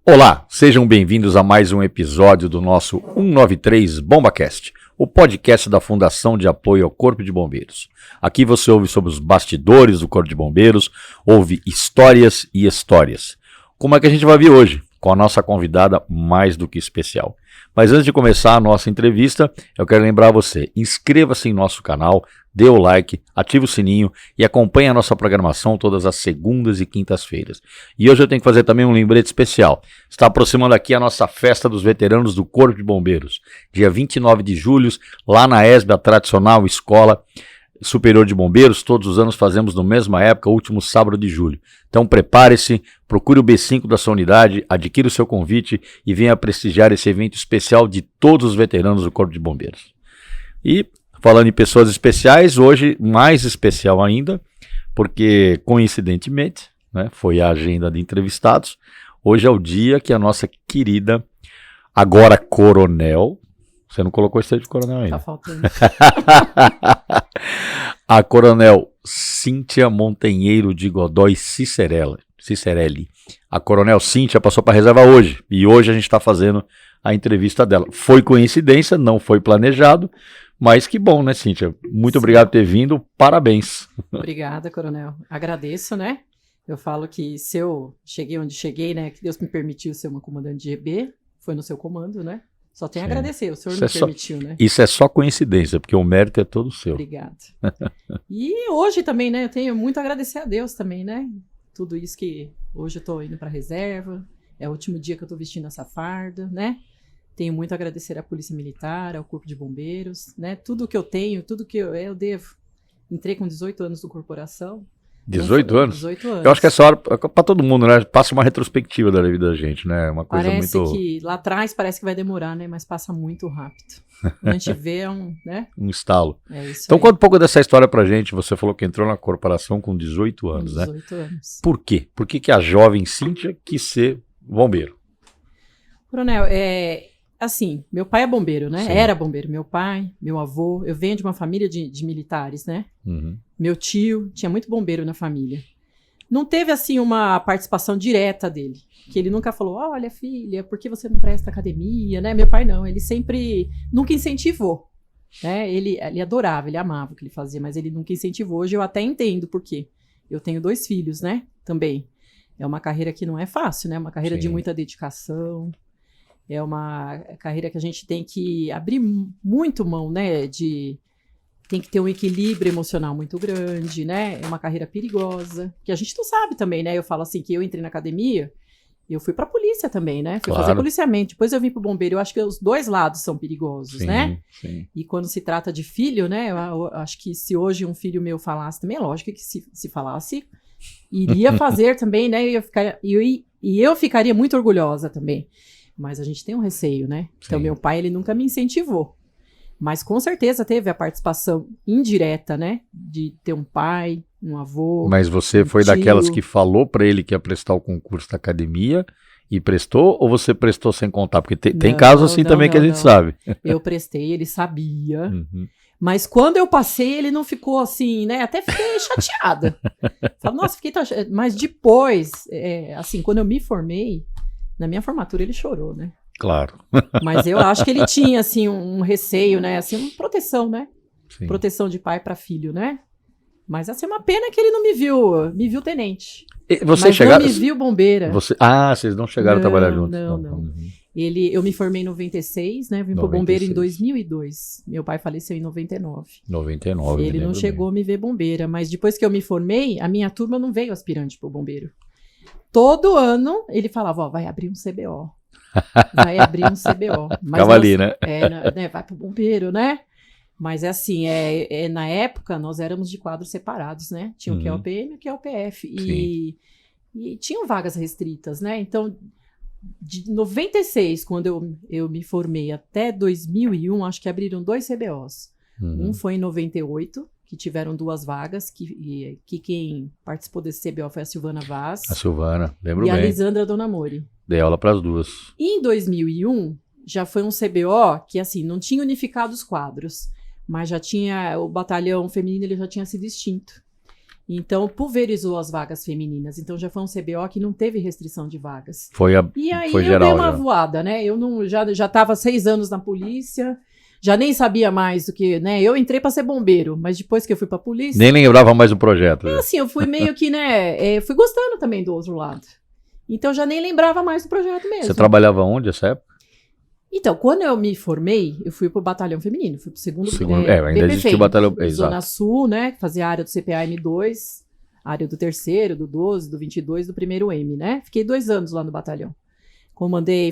Olá, sejam bem-vindos a mais um episódio do nosso 193 BombaCast, o podcast da Fundação de Apoio ao Corpo de Bombeiros. Aqui você ouve sobre os bastidores do Corpo de Bombeiros, ouve histórias e histórias. Como é que a gente vai ver hoje? Com a nossa convidada mais do que especial. Mas antes de começar a nossa entrevista, eu quero lembrar você, inscreva-se em nosso canal, dê o like, ative o sininho e acompanhe a nossa programação todas as segundas e quintas-feiras. E hoje eu tenho que fazer também um lembrete especial. Está aproximando aqui a nossa festa dos veteranos do Corpo de Bombeiros, dia 29 de julho, lá na ESB, a tradicional Escola Superior de Bombeiros. Todos os anos fazemos na mesma época, o último sábado de julho. Então prepare-se, procure o B5 da sua unidade, adquira o seu convite e venha prestigiar esse evento especial de todos os veteranos do Corpo de Bombeiros. E falando em pessoas especiais, hoje mais especial ainda, porque coincidentemente, né, foi a agenda de entrevistados, hoje é o dia que a nossa querida, agora coronel, você não colocou esse de coronel ainda. Tá faltando. A coronel Cíntia Montenheiro de Godoy Cicerelli. A coronel Cíntia passou para reserva hoje, e hoje a gente está fazendo a entrevista dela. Foi coincidência, não foi planejado, mas que bom, né, Cíntia? Muito obrigado por ter vindo, parabéns. Obrigada, coronel. Agradeço, né? Eu falo que se eu cheguei onde cheguei, né, que Deus me permitiu ser uma comandante de EB, foi no seu comando, né? Só tenho a agradecer, o senhor me permitiu, né? Isso é só coincidência, porque o mérito é todo seu. Obrigada. E hoje também, né, eu tenho muito a agradecer a Deus também, né? Tudo isso que hoje eu tô indo pra reserva, é o último dia que eu tô vestindo essa farda, né? Tenho muito a agradecer à Polícia Militar, ao Corpo de Bombeiros, né? Tudo que eu tenho, tudo que eu devo. Entrei com 18 anos no corporação. 18 anos? 18 anos. Eu acho que essa hora, para todo mundo, né? Passa uma retrospectiva da vida da gente, né? Uma coisa parece muito... que lá atrás parece que vai demorar, né? Mas passa muito rápido. A gente vê né? Um estalo. É isso então aí. conta um pouco dessa história pra gente. Você falou que entrou na corporação com 18 anos, Com né? 18 anos. Por quê? Por que a jovem Cíntia quis ser bombeiro? Coronel, assim, meu pai é bombeiro, né? Sim. Era bombeiro. Meu pai, meu avô. Eu venho de uma família de militares, né? Uhum. Meu tio tinha muito bombeiro na família. Não teve, assim, uma participação direta dele. Que ele nunca falou, olha, filha, por que você não presta academia, né? Meu pai não, ele sempre, nunca incentivou, né? Ele adorava, ele amava o que ele fazia, mas ele nunca incentivou. Hoje eu até entendo por quê. Eu tenho 2 filhos, né? Também. É uma carreira que não é fácil, né? Uma carreira de muita dedicação. É uma carreira que a gente tem que abrir muito mão, né? Tem que ter um equilíbrio emocional muito grande, né? É uma carreira perigosa, que a gente não sabe também, né? Eu falo assim, que eu entrei na academia, eu fui pra polícia também, né? Fui fazer policiamento, depois eu vim pro bombeiro. Eu acho que os dois lados são perigosos, sim, né? Sim. E quando se trata de filho, né? Eu acho que se hoje um filho meu falasse também, é lógico que se falasse, iria fazer também, né? E eu ficaria muito orgulhosa também. Mas a gente tem um receio, né? Sim. Então meu pai, ele nunca me incentivou. Mas com certeza teve a participação indireta, né? De ter um pai, um avô. Mas você foi daquelas que falou pra ele que ia prestar o concurso da academia e prestou, ou você prestou sem contar? Porque tem casos assim também que a gente sabe. Eu prestei, ele sabia. Uhum. Mas quando eu passei, ele não ficou assim, né? Até fiquei chateada. Falei, nossa, fiquei tão chateada. Mas depois, assim, quando eu me formei, na minha formatura ele chorou, né? Claro. Mas eu acho que ele tinha, assim, um receio, né? Assim, uma proteção, né? Sim. Proteção de pai para filho, né? Mas, assim, uma pena que ele não me viu tenente. Mas não me viu bombeira. Vocês não chegaram a trabalhar juntos? Não. Uhum. Eu me formei em 96, né? Vim pro bombeiro em 2002. Meu pai faleceu em 99. 99, ele não chegou a me ver bombeira, mas depois que eu me formei, a minha turma não veio aspirante pro bombeiro. Todo ano ele falava, ó, vai abrir um CBO. Vai abrir um CBO. Mas ficava ali, né? Vai pro bombeiro, né? Mas é assim, na época nós éramos de quadros separados, né? Tinha o QLPM e o QLPF. E tinham vagas restritas, né? Então, de 96, quando eu me formei, até 2001, acho que abriram 2 CBOs. Um foi em 98, que tiveram 2 vagas, que quem participou desse CBO foi a Silvana Vaz. A Silvana, lembro bem. E a Lisandra Donamori. Dei aula para as duas. E em 2001, já foi um CBO que, assim, não tinha unificado os quadros, mas já tinha, o batalhão feminino ele já tinha sido extinto. Então, pulverizou as vagas femininas. Então, já foi um CBO que não teve restrição de vagas. E aí foi eu geral, dei uma voada, né? Eu não, já estava 6 anos na polícia, já nem sabia mais do que, né? Eu entrei para ser bombeiro, mas depois que eu fui para a polícia... Nem lembrava mais do projeto. assim, eu fui meio que, né? Fui gostando também do outro lado. Então, já nem lembrava mais do projeto mesmo. Você trabalhava onde essa época? Então, quando eu me formei, eu fui pro batalhão feminino, fui pro segundo ainda BPFEM, existia o batalhão, Zona Sul, né, que fazia a área do CPA M2, área do terceiro, do 12, do 22, do primeiro M, né? Fiquei 2 anos lá no batalhão.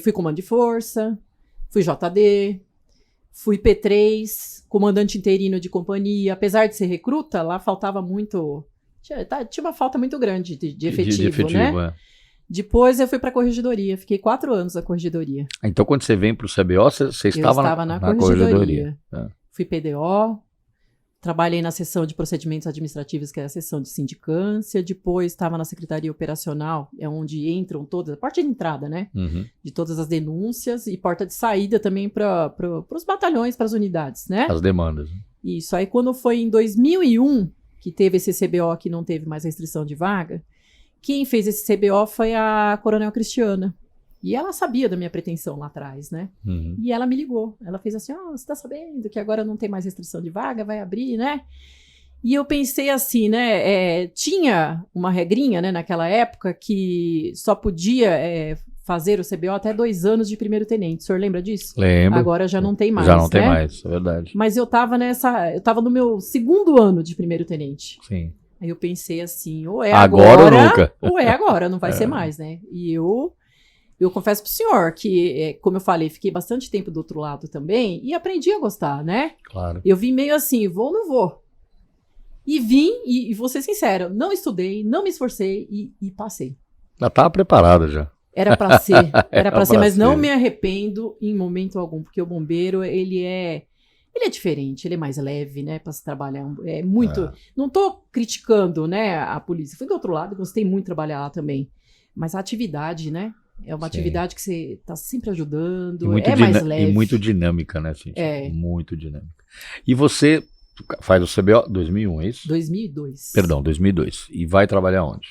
Fui comando de força, fui JD, fui P3, comandante interino de companhia. Apesar de ser recruta, lá faltava muito... Tinha uma falta muito grande de efetivo, né? É. Depois eu fui para a corregedoria, fiquei 4 anos na corregedoria. Então, quando você vem para o CBO, você estava na corregedoria. É. Fui PDO, trabalhei na seção de procedimentos administrativos, que é a seção de sindicância. Depois estava na secretaria operacional, é onde entram todas, a porta de entrada, né? Uhum. De todas as denúncias e porta de saída também para os batalhões, para as unidades, né? As demandas. Isso. Aí quando foi em 2001 que teve esse CBO que não teve mais restrição de vaga, quem fez esse CBO foi a Coronel Cristiana. E ela sabia da minha pretensão lá atrás, né? Uhum. E ela me ligou. Ela fez assim, você tá sabendo que agora não tem mais restrição de vaga, vai abrir, né? E eu pensei assim, né? Tinha uma regrinha, né, naquela época que só podia fazer o CBO até 2 anos de primeiro-tenente. O senhor lembra disso? Lembro. Agora já não tem mais, já não tem né? mais, é verdade. Mas eu tava no meu 2º ano de primeiro-tenente. Sim. Aí eu pensei assim, ou é agora agora ou nunca. Ou é agora, não vai ser mais, né? E eu confesso pro senhor que, como eu falei, fiquei bastante tempo do outro lado também e aprendi a gostar, né? Claro. Eu vim meio assim, vou ou não vou? E vim, e vou ser sincero, não estudei, não me esforcei e passei. Já estava preparada já. Era pra ser, mas ser. não me arrependo em momento algum, porque o bombeiro, ele é diferente, ele é mais leve, né, para se trabalhar, é muito... Não tô criticando, né, a polícia, fui do outro lado, gostei muito de trabalhar lá também, mas a atividade, né, é uma atividade que você tá sempre ajudando, mais leve. E muito dinâmica, né, Cintia? Muito dinâmica. E você faz o CBO 2001, é isso? 2002. Perdão, 2002. E vai trabalhar onde?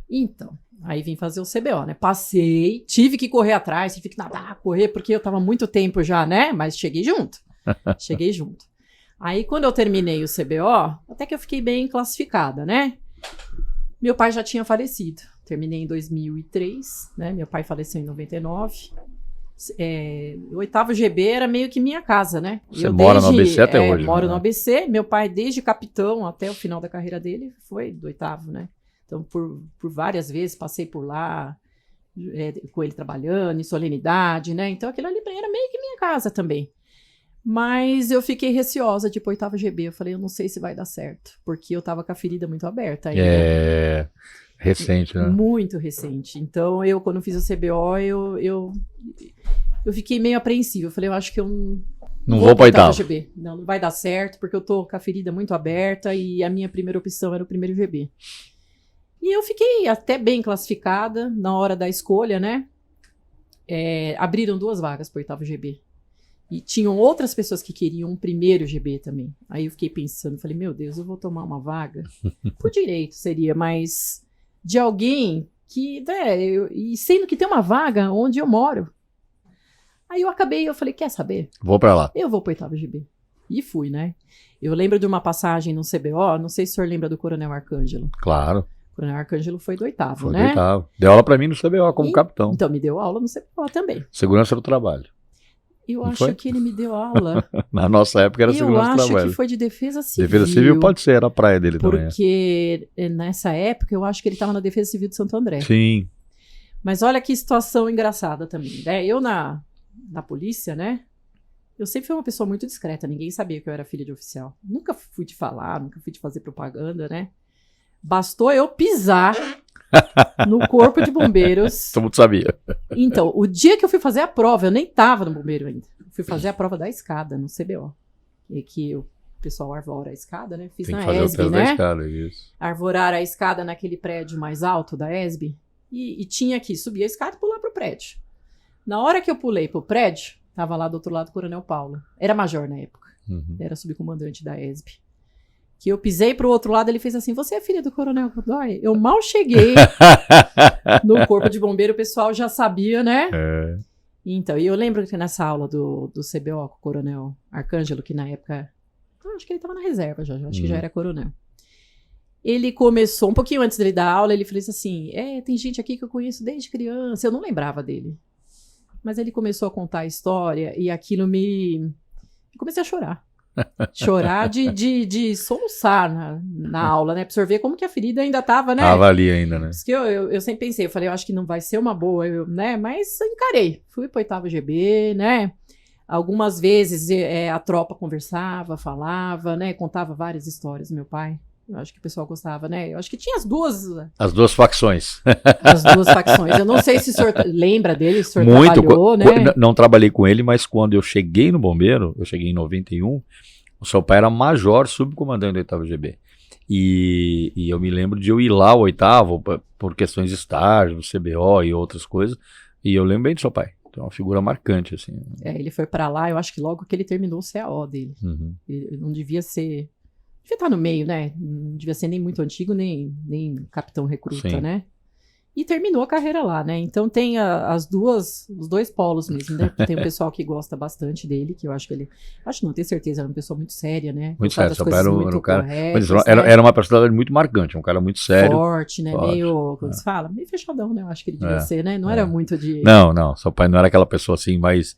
Então, aí vim fazer o CBO, né, passei, tive que correr atrás, tive que nadar, correr, porque eu tava muito tempo já, né, mas cheguei junto. Cheguei junto. Aí, quando eu terminei o CBO, até que eu fiquei bem classificada, né? Meu pai já tinha falecido. Terminei em 2003, né? Meu pai faleceu em 99. O 8º GB era meio que minha casa, né? Você mora no ABC até hoje? Moro né? no ABC. Meu pai, desde capitão até o final da carreira dele, foi do 8º, né? Então, por várias vezes, passei por lá, com ele trabalhando, em solenidade, né? Então, aquilo ali era meio que minha casa também. Mas eu fiquei receosa de ir pro 8º GB. Eu falei, eu não sei se vai dar certo. Porque eu tava com a ferida muito aberta ainda. Recente, né? Muito recente. Então, quando fiz o CBO, eu fiquei meio apreensiva. Eu falei, eu acho que eu não vou pro 8º GB. Não vai dar certo, porque eu tô com a ferida muito aberta e a minha primeira opção era o 1º GB. E eu fiquei até bem classificada na hora da escolha, né? Abriram 2 vagas pro 8º GB. E tinham outras pessoas que queriam um 1º GB também. Aí eu fiquei pensando, falei, meu Deus, eu vou tomar uma vaga. Por direito seria, mas de alguém que, e sendo que tem uma vaga onde eu moro. Aí eu falei, quer saber? Vou pra lá. Eu vou pro 8º GB. E fui, né? Eu lembro de uma passagem no CBO, não sei se o senhor lembra do Coronel Arcângelo. Claro. O Coronel Arcângelo foi do 8º, foi né? Do 8º. Deu aula pra mim no CBO como capitão. Então, me deu aula no CBO também. Segurança do trabalho. Eu acho que ele me deu aula. Na nossa época era segurança do trabalho. Eu acho que foi de defesa civil. Defesa civil pode ser, era a praia dele também. Porque nessa época eu acho que ele estava na Defesa Civil de Santo André. Sim. Mas olha que situação engraçada também, né? Eu na polícia, né? Eu sempre fui uma pessoa muito discreta, ninguém sabia que eu era filha de oficial. Nunca fui de falar, nunca fui de fazer propaganda, né? Bastou eu pisar no corpo de bombeiros. Todo mundo sabia. Então, o dia que eu fui fazer a prova, eu nem tava no bombeiro ainda. Eu fui fazer a prova da escada, no CBO. E que o pessoal arvora a escada, né? Fiz na ESB, né? Arvorar a escada naquele prédio mais alto da ESB. E tinha que subir a escada e pular pro prédio. Na hora que eu pulei pro prédio, tava lá do outro lado o Coronel Paulo. Era major na época. Era subcomandante da ESB. que eu pisei pro outro lado, ele fez assim, você é filha do Coronel Godoy? Eu mal cheguei no corpo de bombeiro, o pessoal já sabia, né? Então, e eu lembro que nessa aula do CBO com o Coronel Arcângelo, que na época, eu acho que ele tava na reserva já, acho que já era coronel. Ele começou, um pouquinho antes dele dar aula, ele falou assim, tem gente aqui que eu conheço desde criança, eu não lembrava dele. Mas ele começou a contar a história e aquilo eu comecei a chorar. Chorar de soluçar na aula, né? Pra você ver como que a ferida ainda tava, né? Tava ali ainda, né? Que eu sempre pensei, eu falei, eu acho que não vai ser uma boa, né? Mas encarei. Fui pro 8º GB, né? Algumas vezes a tropa conversava, falava, né? Contava várias histórias, meu pai. Eu acho que o pessoal gostava, né? Eu acho que tinha as duas facções. As duas facções. Eu não sei se o senhor lembra dele, se o senhor Muito, trabalhou, né? Não trabalhei com ele, mas quando eu cheguei no Bombeiro, eu cheguei em 91, o seu pai era major subcomandante do 8º GB. E eu me lembro de eu ir lá, o 8º, por questões de estágio, do CBO e outras coisas, e eu lembro bem do seu pai. Então é uma figura marcante, assim. Ele foi pra lá, eu acho que logo que ele terminou o CAO dele. Ele não devia ser... Devia estar no meio, né? Não devia ser nem muito antigo, nem capitão recruta, Sim. né? E terminou a carreira lá, né? Então tem os dois polos mesmo, né? Tem o pessoal que gosta bastante dele, que eu acho que ele... Acho não, tenho certeza, era uma pessoa muito séria, né? Muito sério, seu pai era um cara... corretas, era uma personalidade muito marcante, um cara muito sério. Forte, né? Forte. Meio, como se fala? Meio fechadão, né? Eu acho que ele devia ser, né? Não era muito de... Não, seu pai não era aquela pessoa assim, mais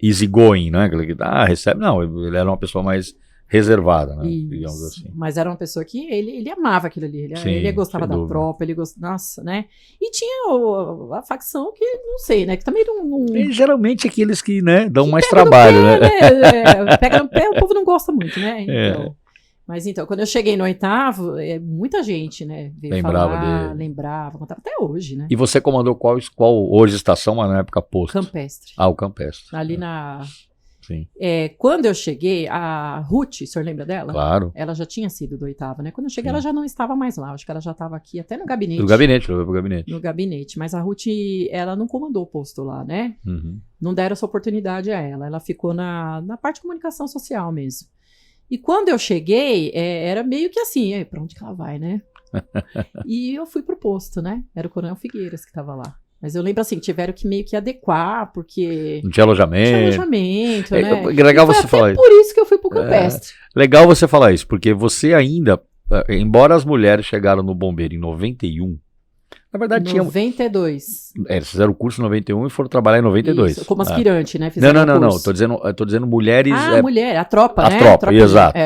easygoing, né? Aquele que, recebe... Não, ele era uma pessoa mais... reservada, né? Digamos assim. Mas era uma pessoa que ele amava aquilo ali. Ele gostava da tropa, ele gostava. Nossa, né? E tinha a facção que, não sei, né? Que também não. E geralmente aqueles que, né, dão mais trabalho, pé, né? Pega no pé, o povo não gosta muito, né? Então. Mas então, quando eu cheguei no 8º, muita gente, né? Veio lembrava, contava até hoje, né? E você comandou qual hoje estação, mas na época posto? Campestre. O Campestre. Ali na... Sim. Quando eu cheguei, a Ruth, o senhor lembra dela? Claro. Ela já tinha sido do 8º, né? Quando eu cheguei, ela já não estava mais lá. Acho que ela já estava aqui, até no gabinete. No gabinete. Mas a Ruth, ela não comandou o posto lá, né? Não deram essa oportunidade a ela. Ela ficou na parte de comunicação social mesmo. E quando eu cheguei, era meio que assim, pra onde que ela vai, né? E eu fui pro posto, né? Era o Coronel Figueiras que estava lá. Mas eu lembro assim, tiveram que meio que adequar, porque... Não tinha alojamento. Né? Legal você falar isso. Por isso que eu fui pro Campestre. Legal você falar isso, porque você ainda, embora as mulheres chegaram no Bombeiro em 91, na verdade 92. Eles fizeram o curso em 91 e foram trabalhar em 92. Isso, como aspirante, né? Não. Tô dizendo mulheres... mulher, a tropa, né? A tropa, exato.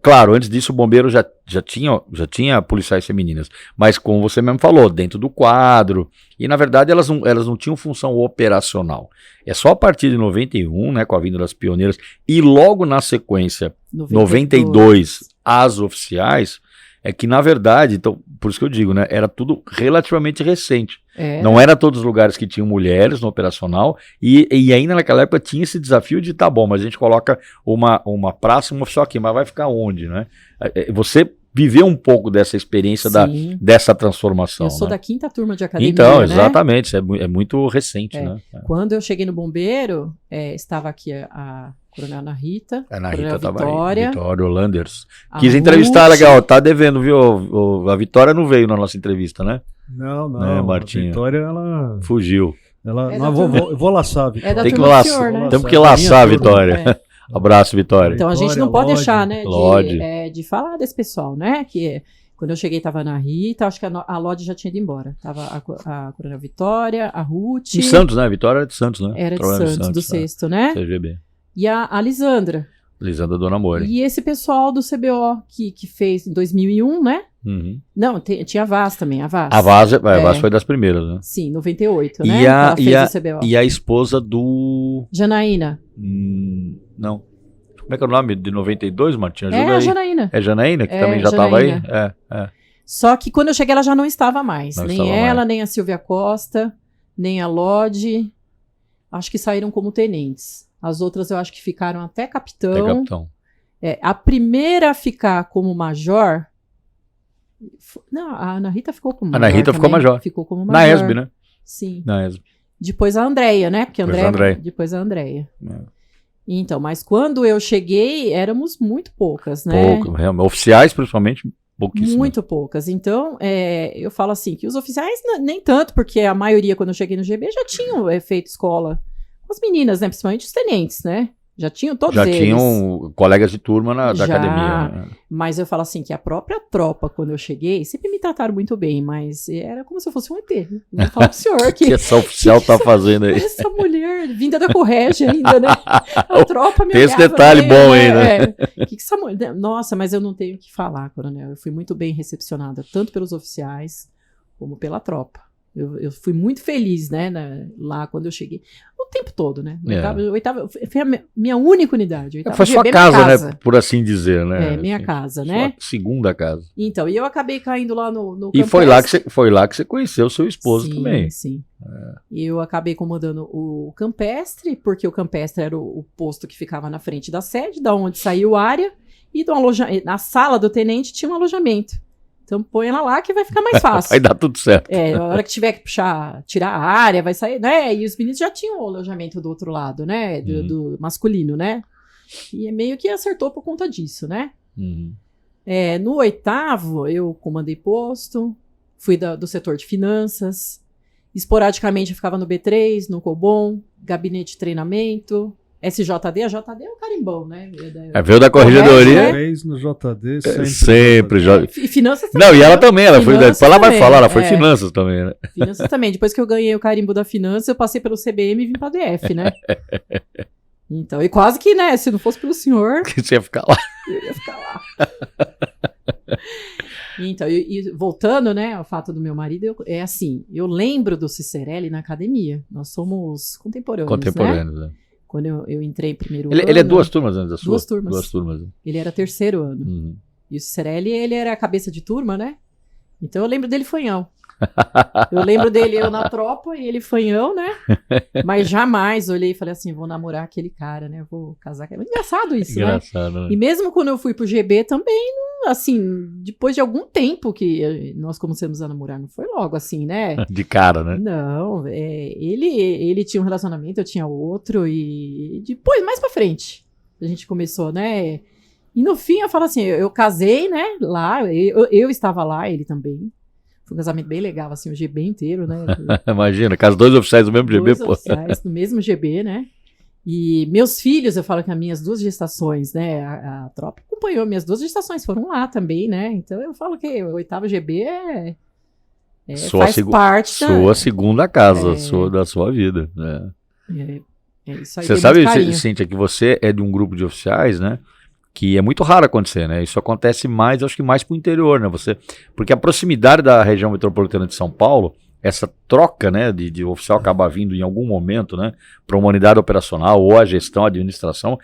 Claro, antes disso o Bombeiro já tinha policiais femininas, mas como você mesmo falou, dentro do quadro, e na verdade elas não tinham função operacional. É só a partir de 91, né, com a vinda das pioneiras, e logo na sequência, 92, as oficiais, é que na verdade, então, por isso que eu digo, né, era tudo relativamente recente. Não era todos os lugares que tinham mulheres no operacional, e ainda naquela época tinha esse desafio de, tá bom, mas a gente coloca uma praça e um oficial aqui, mas vai ficar onde, né? Você viveu um pouco dessa experiência dessa transformação. Eu sou da 5ª turma de academia, então, exatamente, é muito recente, né? Quando eu cheguei no Bombeiro, estava aqui a Coronel Ana Rita, Ana Coronel Rita Vitória, Holanders. Quis entrevistar, legal, tá devendo, viu? A Vitória não veio na nossa entrevista, né? Não, né, Martinha? A Vitória, ela... Fugiu. Eu vou laçar a Vitória. Tem que laçar, né? Temos que laçar a Vitória. Abraço, Vitória. Então a gente não pode deixar, né, de falar desse pessoal, né, que quando eu cheguei tava na Rita, acho que a Lodi já tinha ido embora. Tava a Coronel Vitória, a Ruth. De Santos, né? A Vitória era de Santos, né? Era de Santos, do 6º, né? CGB. E a Lisandra. Lisandra Dona Moura. E esse pessoal do CBO que fez em 2001, né? Não, tinha a Vaz também, a Vaz. A Vaz foi das primeiras, né? Sim, 98, né? Ela fez o CBO. E a esposa do... Janaína. Não. Como é que é o nome de 92, Martinha? Ajuda aí. A Janaína. É Janaína, que também já estava aí? Só que quando eu cheguei ela já não estava mais. Não nem estava ela, mais. nem a Silvia Costa, nem a Lodi. Acho que saíram como tenentes. As outras eu acho que ficaram até capitão. A primeira a ficar como major... Não, a Ana Rita ficou como major. A Ana Rita ficou major. Ficou como major. Na ESB, né? Sim. Na ESB. Depois a Andréia, né? Porque depois a Andréia. Então, mas quando eu cheguei, éramos muito poucas, né? Pouco, oficiais principalmente, pouquíssimas. Muito poucas. Então, eu falo assim, que os oficiais nem tanto, porque a maioria, quando eu cheguei no GB, já tinham feito escola com as meninas, né? Principalmente os tenentes, né? Já tinham todos eles. Já tinham colegas de turma da academia. Né? Mas eu falo assim, que a própria tropa, quando eu cheguei, sempre me trataram muito bem, mas era como se eu fosse um ET. Eu vou falar pro senhor que essa oficial tá fazendo aí? Essa mulher, vinda da Correge ainda, né? A tropa me tem esse detalhe bom aí, né? Que essa mulher... Nossa, mas eu não tenho o que falar, coronel. Eu fui muito bem recepcionada, tanto pelos oficiais, como pela tropa. Eu fui muito feliz, né, lá quando eu cheguei. O tempo todo, né? Oitava, foi a minha única unidade. Foi sua casa, né? Por assim dizer, né? Minha casa, né? Segunda casa. Então, e eu acabei caindo lá no E foi lá que você conheceu o seu esposo também. Sim. E eu acabei comandando o campestre, porque o campestre era o posto que ficava na frente da sede, da onde saiu a área, e na sala do tenente tinha um alojamento. Então põe ela lá que vai ficar mais fácil. Vai dar tudo certo. A hora que tiver que tirar a área, vai sair, né? E os meninos já tinham o alojamento do outro lado, né? Do masculino, né? E meio que acertou por conta disso, né? No 8º, eu comandei posto, fui do setor de finanças, esporadicamente eu ficava no B3, no Cobom, gabinete de treinamento... SJD, a JD é o carimbão, né? Veio da corregedoria. No JD, sempre. E finanças também. Não, e ela também, ela foi. Ela vai falar, ela foi finanças também, né? Finanças também. Depois que eu ganhei o carimbo da finanças, eu passei pelo CBM e vim pra DF, né? Então, e quase que, né? Se não fosse pelo senhor. Que você ia ficar lá. Eu ia ficar lá. Então, e voltando, né, ao fato do meu marido, é assim, eu lembro do Cicerelli na academia. Nós somos contemporâneos, né? Quando eu entrei em primeiro ano... Ele é 2 turmas antes da sua? 2 turmas. 2 turmas. Ele era 3º ano. E o Cicerelli, ele era a cabeça de turma, né? Então eu lembro dele fanhão. Eu lembro dele, eu na tropa, e ele fanhão, né? Mas jamais olhei e falei assim, vou namorar aquele cara, né? Vou casar. É muito engraçado isso, né? Né? E mesmo quando eu fui pro GB também, assim, depois de algum tempo que nós começamos a namorar, não foi logo assim, né? De cara, né? Não, ele tinha um relacionamento, eu tinha outro, e depois, mais pra frente, a gente começou, né? E no fim eu falo assim, eu casei, né, lá, eu estava lá, ele também. Foi um casamento bem legal, assim, o GB inteiro, né? Imagina, casa 2 oficiais do mesmo GB, pô. 2 oficiais do mesmo GB, né? E meus filhos, eu falo que as minhas 2 gestações, né? A tropa acompanhou, minhas 2 gestações foram lá também, né? Então eu falo que o 8º GB faz parte sua segunda casa, da sua vida. Isso aí. Você sabe, Cíntia, que você é de um grupo de oficiais, né? Que é muito raro acontecer, né? Isso acontece mais, acho que mais pro interior, né? Porque a proximidade da região metropolitana de São Paulo, essa troca, né, de oficial acabar vindo em algum momento, né, para uma unidade operacional ou a gestão, a administração,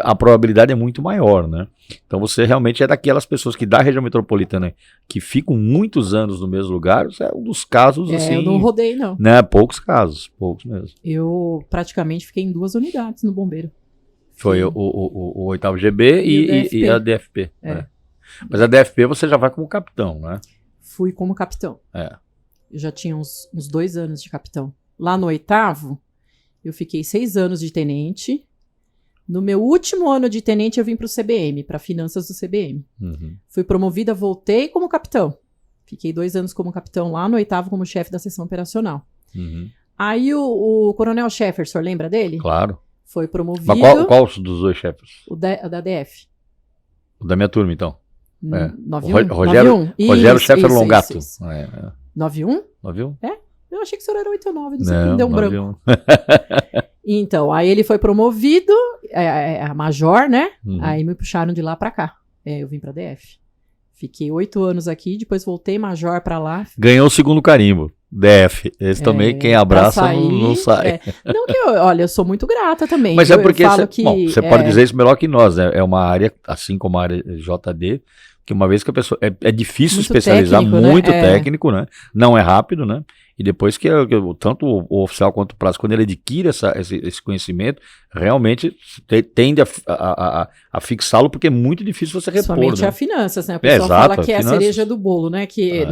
a probabilidade é muito maior, né? Então você realmente é daquelas pessoas que da região metropolitana que ficam muitos anos no mesmo lugar, isso é um dos casos, assim... Eu não rodei, não. Né, poucos casos, poucos mesmo. Eu praticamente fiquei em 2 unidades no bombeiro. Foi o 8º GB e a DFP. Né? Mas a DFP você já vai como capitão, né? Fui como capitão. Eu já tinha uns 2 anos de capitão. Lá no 8º, eu fiquei 6 anos de tenente. No meu último ano de tenente, eu vim para o CBM, para finanças do CBM. Fui promovida, voltei como capitão. Fiquei 2 anos como capitão lá no 8º como chefe da seção operacional. Aí o coronel Scheffer, o senhor lembra dele? Claro. Foi promovido... Mas qual dos 2 chefes? O da DF. O da minha turma, então. 91? Rogério Scheffer Longato. 91? 91? Eu achei que o senhor era 8 ou 9, não sei, me deu um 91. branco. Então, aí ele foi promovido, a major, né? Aí me puxaram de lá pra cá. Eu vim pra DF. Fiquei 8 anos aqui, depois voltei major pra lá. Ganhou o 2º carimbo. DF. Esse também, quem abraça não sai. Não que eu sou muito grata também. Mas é porque você pode dizer isso melhor que nós, né? É uma área, assim como a área JD, Que uma vez que a pessoa... É difícil Muito especializar, técnico, muito né? técnico, né? Não é rápido, né? E depois que tanto o oficial quanto o prazo, quando ele adquire esse conhecimento, realmente tende a fixá-lo, porque é muito difícil você repor, Somente né? a finanças, né? A pessoa exato, fala que é a finanças. cereja do bolo, né? Que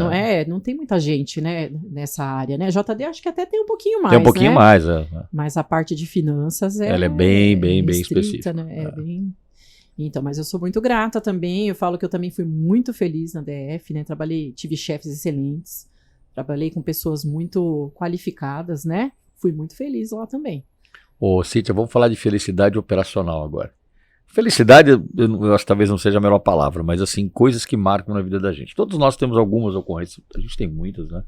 não tem muita gente, né, nessa área, né? JD acho que até tem um pouquinho mais, Tem um pouquinho né? mais, Mas a parte de finanças ela é bem restrita, específica. né? Bem... Então, mas eu sou muito grata também. Eu falo que eu também fui muito feliz na DF, né? Tive chefes excelentes, trabalhei com pessoas muito qualificadas, né? Fui muito feliz lá também. Ô, Cíntia, vamos falar de felicidade operacional agora. Felicidade, eu acho que talvez não seja a melhor palavra, mas assim, coisas que marcam na vida da gente. Todos nós temos algumas ocorrências, a gente tem muitas, né?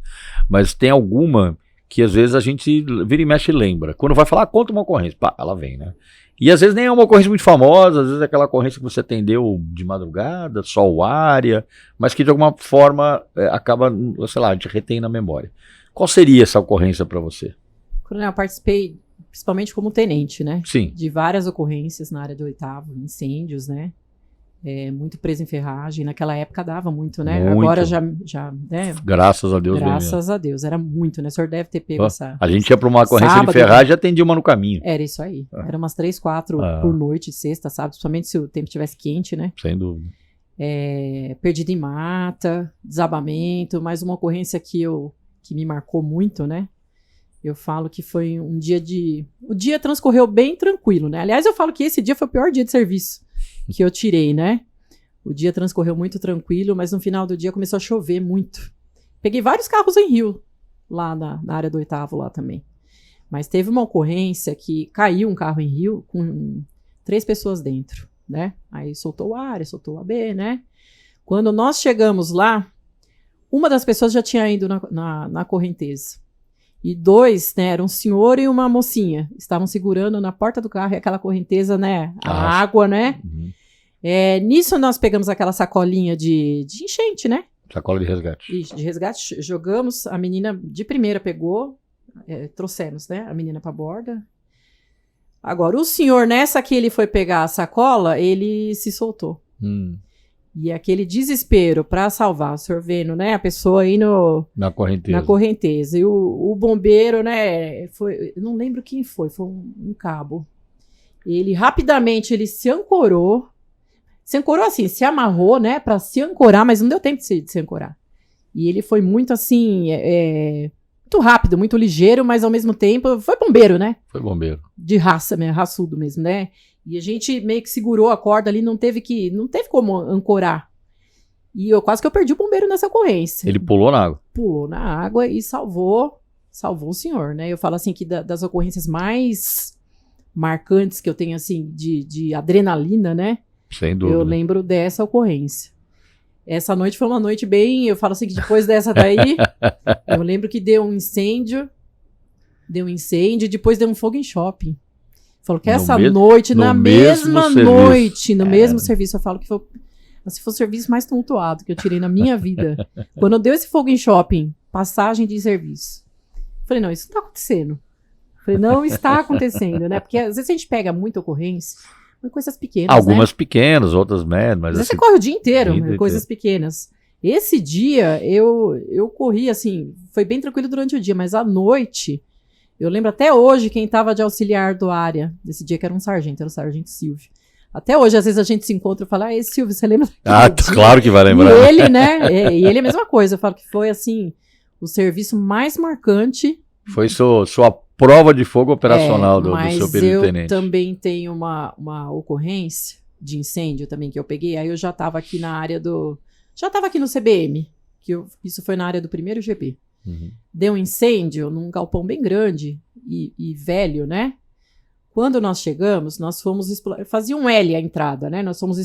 Mas tem alguma que às vezes a gente vira e mexe e lembra. Quando vai falar, conta uma ocorrência, pá, ela vem, né? E às vezes nem é uma ocorrência muito famosa, às vezes é aquela ocorrência que você atendeu de madrugada, sol área, mas que de alguma forma acaba, sei lá, a gente retém na memória. Qual seria essa ocorrência para você? Coronel, eu participei principalmente como tenente, né? Sim. De várias ocorrências na área do 8º, incêndios, né? Muito preso em ferragem. Naquela época dava muito, né? Muito. Agora já né? Graças a Deus. Graças a Deus. Era muito, né? O senhor deve ter pego essa... A gente ia para uma ocorrência sábado, de ferragem e atendia uma no caminho. Era isso aí. Era umas 3, 4 por noite, sexta, sábado. Principalmente se o tempo estivesse quente, né? Sem dúvida. Perdido em mata, desabamento. Mais uma ocorrência que me marcou muito, né? Eu falo que foi um dia o dia transcorreu bem tranquilo, né? Aliás, eu falo que esse dia foi o pior dia de serviço que eu tirei, né? O dia transcorreu muito tranquilo, mas no final do dia começou a chover muito. Peguei vários carros em rio, lá na área do 8º lá também. Mas teve uma ocorrência que caiu um carro em rio com 3 pessoas dentro, né? Aí soltou o A, soltou o AB, né? Quando nós chegamos lá, uma das pessoas já tinha ido na correnteza. E 2, né, era um senhor e uma mocinha, estavam segurando na porta do carro e aquela correnteza, né, a água, né. Uhum. Nisso nós pegamos aquela sacolinha de enchente, né. Sacola de resgate. Isso, de resgate, jogamos, a menina de primeira pegou, trouxemos, né, a menina para a borda. Agora, o senhor, nessa que ele foi pegar a sacola, ele se soltou. E aquele desespero para salvar, o senhor vendo, né, a pessoa aí na correnteza. E o bombeiro, né, não lembro quem foi um cabo. Ele rapidamente, ele se ancorou assim, se amarrou, né, para se ancorar, mas não deu tempo de se ancorar. E ele foi muito assim, muito rápido, muito ligeiro, mas ao mesmo tempo, foi bombeiro, né? Foi bombeiro. De raça, raçudo mesmo, né? E a gente meio que segurou a corda ali, não teve como ancorar. E quase que eu perdi o bombeiro nessa ocorrência. Ele pulou na água? Pulou na água e salvou o senhor, né? Eu falo assim que das ocorrências mais marcantes que eu tenho, assim, de adrenalina, né? Sem dúvida. Eu lembro dessa ocorrência. Essa noite foi uma noite bem... Eu falo assim que depois dessa daí, eu lembro que deu um incêndio, e depois deu um fogo em shopping. Falou que essa noite, na mesma noite, no mesmo serviço, eu falo que foi o serviço mais tumultuado que eu tirei na minha vida. Quando deu esse fogo em shopping, passagem de serviço. Falei, não, isso não tá acontecendo. Falei, não está acontecendo, né? Porque às vezes a gente pega muita ocorrência, coisas pequenas, algumas pequenas, outras médias. Mas às vezes você corre o dia inteiro, coisas pequenas. Esse dia, eu corri, assim, foi bem tranquilo durante o dia, mas à noite... Eu lembro até hoje quem estava de auxiliar do área, desse dia que era o sargento Silvio. Até hoje, às vezes a gente se encontra e fala, Silvio, você lembra? Claro que vai lembrar. E ele, né? E ele é a mesma coisa. Eu falo que foi, assim, o serviço mais marcante. Foi sua prova de fogo operacional do seu período tenente. Mas eu também tenho uma ocorrência de incêndio também que eu peguei. Aí eu já estava aqui na área já estava aqui no CBM, isso foi na área do 1º GP. Uhum. Deu um incêndio num galpão bem grande e velho, né? Quando nós chegamos, nós fomos fazia um L a entrada, né? Nós fomos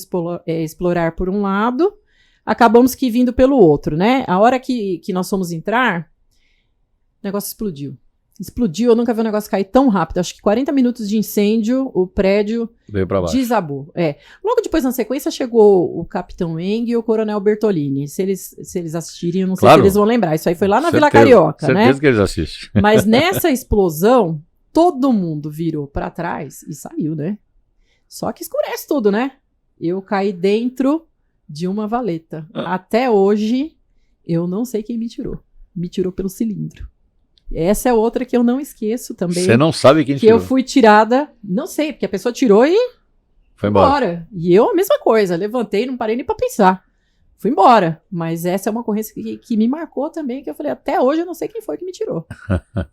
explorar por um lado, acabamos que vindo pelo outro, né? A hora que nós fomos entrar, o negócio explodiu. Explodiu, eu nunca vi um negócio cair tão rápido. Acho que 40 minutos de incêndio, o prédio veio pra baixo. Desabou. Logo depois, na sequência, chegou o Capitão Eng e o Coronel Bertolini. Se eles assistirem, eu não sei se eles vão lembrar. Isso aí foi lá na Vila Carioca, né? Certeza que eles assistem. Mas nessa explosão, todo mundo virou pra trás e saiu, né? Só que escurece tudo, né? Eu caí dentro de uma valeta. Até hoje, eu não sei quem me tirou. Me tirou pelo cilindro. Essa é outra que eu não esqueço também. Você não sabe quem que tirou? Eu fui tirada, não sei, porque a pessoa tirou e foi embora. E eu a mesma coisa, levantei, não parei nem pra pensar. Fui embora. Mas essa é uma ocorrência que me marcou também, que eu falei, até hoje eu não sei quem foi que me tirou.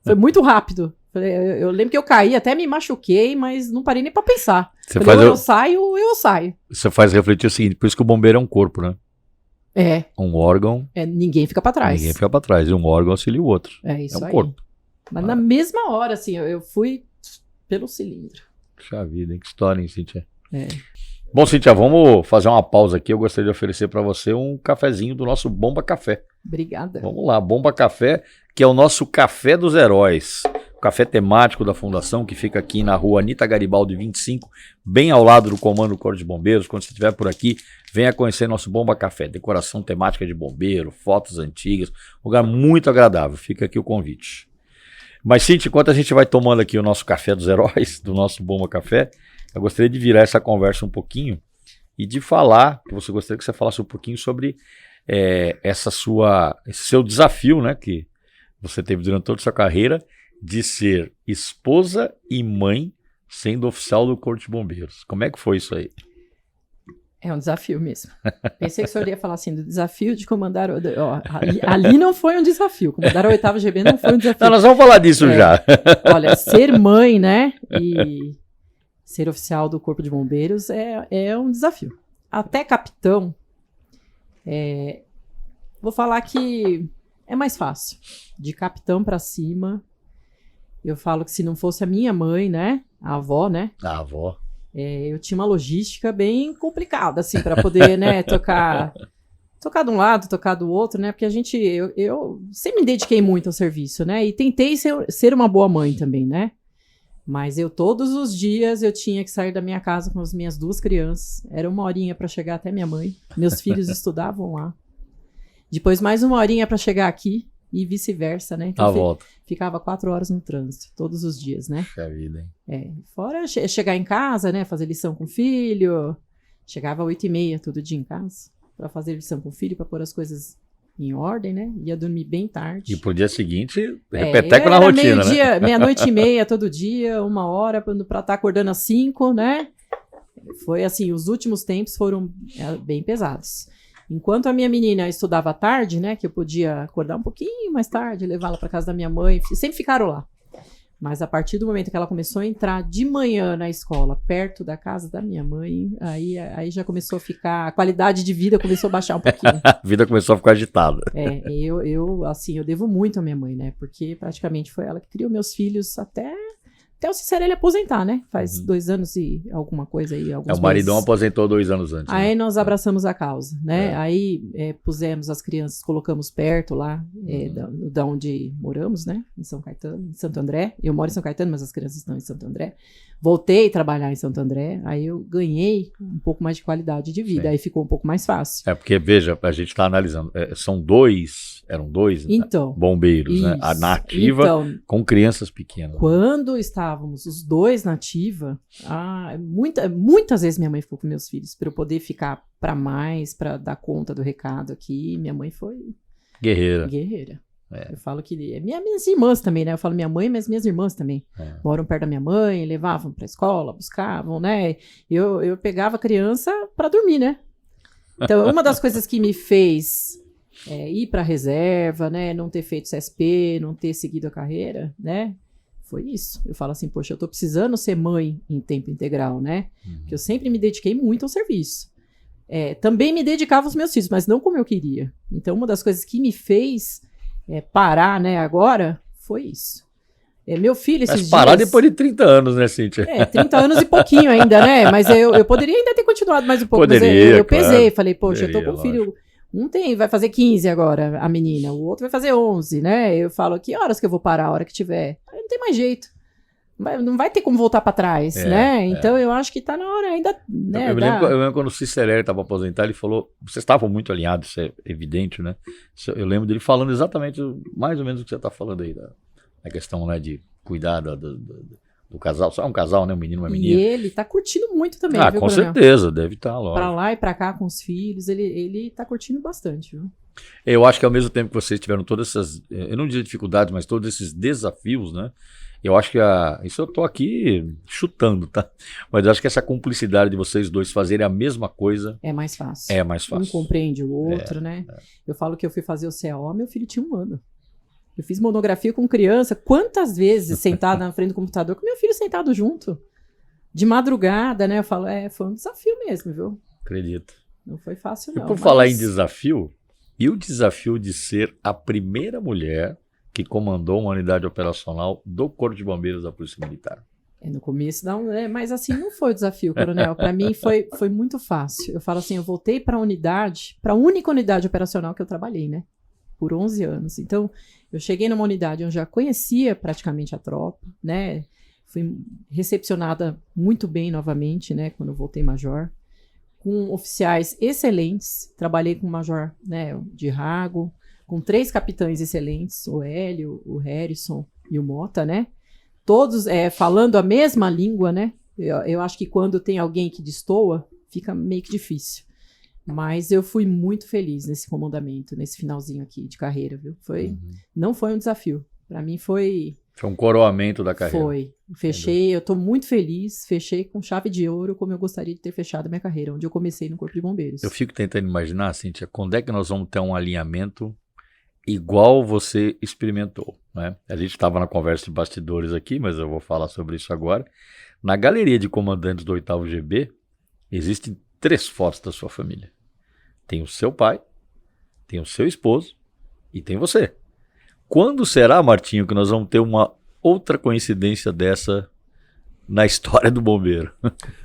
Foi muito rápido. Eu lembro que eu caí, até me machuquei, mas não parei nem pra pensar. Falei, eu saio ou eu saio. Você faz refletir o seguinte, por isso que o bombeiro é um corpo, né? É. Um órgão. Ninguém fica pra trás. Ninguém fica pra trás. E um órgão auxilia o outro. É isso aí. É um corpo. Mas na mesma hora, assim, eu fui pelo cilindro. Puxa vida, hein? Que história, hein, Cíntia? É. Bom, Cíntia, vamos fazer uma pausa aqui. Eu gostaria de oferecer para você um cafezinho do nosso Bomba Café. Obrigada. Vamos lá, Bomba Café, que é o nosso Café dos Heróis. O café temático da Fundação, que fica aqui na rua Anita Garibaldi 25, bem ao lado do Comando do Corpo de Bombeiros. Quando você estiver por aqui, venha conhecer nosso Bomba Café. Decoração temática de bombeiro, fotos antigas, um lugar muito agradável. Fica aqui o convite. Mas, Cíntia, enquanto a gente vai tomando aqui o nosso Café dos Heróis, do nosso Bomba Café, eu gostaria de virar essa conversa um pouquinho e de falar, que você gostaria que você falasse um pouquinho sobre esse seu desafio, né, que você teve durante toda a sua carreira, de ser esposa e mãe sendo oficial do Corpo de Bombeiros. Como é que foi isso aí? É um desafio mesmo. Pensei que o senhor ia falar assim, do desafio de comandar... ali não foi um desafio. Comandar o 8º GB não foi um desafio. Não, nós vamos falar disso já. Olha, ser mãe, né, e ser oficial do Corpo de Bombeiros é um desafio. Até capitão, vou falar que é mais fácil. De capitão para cima, eu falo que se não fosse a minha mãe, né, a avó, né? A avó. Eu tinha uma logística bem complicada, assim, para poder, né, tocar de um lado, tocar do outro, né, porque eu sempre me dediquei muito ao serviço, né, e tentei ser uma boa mãe também, né, mas todos os dias eu tinha que sair da minha casa com as minhas 2 crianças, era 1 horinha para chegar até minha mãe, meus filhos estudavam lá, depois mais 1 horinha para chegar aqui, e vice-versa, né? Então ficava 4 horas no trânsito, todos os dias, né? Puxa vida, hein? Fora chegar em casa, né? Fazer lição com o filho. Chegava às 8h30 todo dia em casa, para fazer lição com o filho, para pôr as coisas em ordem, né? Ia dormir bem tarde. E pro dia seguinte, repeteco na rotina, né? Meia-noite e meia todo dia, 1 hora, para estar acordando às 5, né? Foi assim, os últimos tempos foram bem pesados. Enquanto a minha menina estudava à tarde, né, que eu podia acordar um pouquinho mais tarde, levá-la para casa da minha mãe, sempre ficaram lá. Mas a partir do momento que ela começou a entrar de manhã na escola, perto da casa da minha mãe, aí já começou a ficar, a qualidade de vida começou a baixar um pouquinho. A vida começou a ficar agitada. Eu devo muito à minha mãe, né, porque praticamente foi ela que criou meus filhos até o Cicero ele aposentar, né? Faz 2 anos e alguma coisa aí, alguns o maridão meses. aposentou 2 anos antes. Aí né? nós abraçamos a causa, né? Aí pusemos as crianças, colocamos perto lá, da onde moramos, né? Em São Caetano, em Santo André. Eu moro em São Caetano, mas as crianças estão em Santo André. Voltei a trabalhar em Santo André, aí eu ganhei um pouco mais de qualidade de vida, aí ficou um pouco mais fácil. Porque, veja, a gente está analisando, eram dois bombeiros, né? Na ativa, com crianças pequenas. Quando estávamos os 2 na ativa, muitas vezes minha mãe ficou com meus filhos, para eu poder ficar para dar conta do recado aqui, minha mãe foi... Guerreira. Eu falo que... Minhas irmãs também, né? Eu falo minha mãe, mas minhas irmãs também. Moram perto da minha mãe, levavam pra escola, buscavam, né? Eu pegava a criança pra dormir, né? Então, uma das coisas que me fez ir pra reserva, né? Não ter feito CSP, não ter seguido a carreira, né? Foi isso. Eu falo assim, poxa, eu tô precisando ser mãe em tempo integral, né? Porque eu sempre me dediquei muito ao serviço. Também me dedicava aos meus filhos, mas não como eu queria. Então, uma das coisas que me fez... parar, né, agora, foi isso. Meu filho, esses dias... Mas parar depois de 30 anos, né, Cíntia? 30 anos e pouquinho ainda, né? Mas eu poderia ainda ter continuado mais um pouco. Poderia, mas eu pesei, falei, poxa, eu tô com um filho... vai fazer 15 agora, a menina. O outro vai fazer 11, né? Eu falo, que horas que eu vou parar? A hora que tiver. Aí não tem mais jeito. Não vai ter como voltar para trás, né? Então eu acho que tá na hora ainda, né? Eu lembro quando o Cicerelli estava aposentado, ele falou, vocês estavam muito alinhados, isso é evidente, né? Eu lembro dele falando exatamente, mais ou menos o que você está falando aí, da questão, né, de cuidar do casal. Só um casal, né? Um menino e uma E menina. ele tá curtindo muito também, Ah, viu, com Coronel? certeza, deve estar, lógico. Pra lá e pra cá com os filhos, ele tá curtindo bastante, viu? Eu acho que ao mesmo tempo que vocês tiveram todas essas, eu não diria dificuldades, mas todos esses desafios, né? Eu acho que isso eu tô aqui chutando, tá? Mas eu acho que essa cumplicidade de vocês dois fazerem a mesma coisa É mais fácil. é mais Um fácil. compreende o outro, né? Eu falo que eu fui fazer o CAO, meu filho tinha 1 ano. Eu fiz monografia com criança, quantas vezes sentada na frente do computador, com meu filho sentado junto. De madrugada, né? Eu falo, foi um desafio mesmo, viu? Acredito. Não foi fácil, E não. por falar em desafio, e o desafio de ser a primeira mulher que comandou uma unidade operacional do Corpo de Bombeiros da Polícia Militar? No começo não, né? Mas assim, não foi o desafio, Coronel. Para mim foi muito fácil. Eu falo assim, eu voltei para a única unidade operacional que eu trabalhei, né? Por 11 anos. Então, eu cheguei numa unidade onde já conhecia praticamente a tropa, né? Fui recepcionada muito bem novamente, né? Quando eu voltei major. Com oficiais excelentes. Trabalhei com o major, né, de Rago, com 3 capitães excelentes, o Hélio, o Harrison e o Mota, né? Todos falando a mesma língua, né? Eu acho que quando tem alguém que destoa, fica meio que difícil. Mas eu fui muito feliz nesse comandamento, nesse finalzinho aqui de carreira, viu? Não foi um desafio. Para mim foi um coroamento da carreira. Foi. Fechei, eu tô muito feliz, fechei com chave de ouro, como eu gostaria de ter fechado a minha carreira, onde eu comecei no Corpo de Bombeiros. Eu fico tentando imaginar, Cíntia, quando é que nós vamos ter um alinhamento igual você experimentou, né? A gente estava na conversa de bastidores aqui, mas eu vou falar sobre isso agora. Na galeria de comandantes do 8º GB, existem 3 fotos da sua família. Tem o seu pai, tem o seu esposo e tem você. Quando será, Martinho, que nós vamos ter uma outra coincidência dessa na história do bombeiro?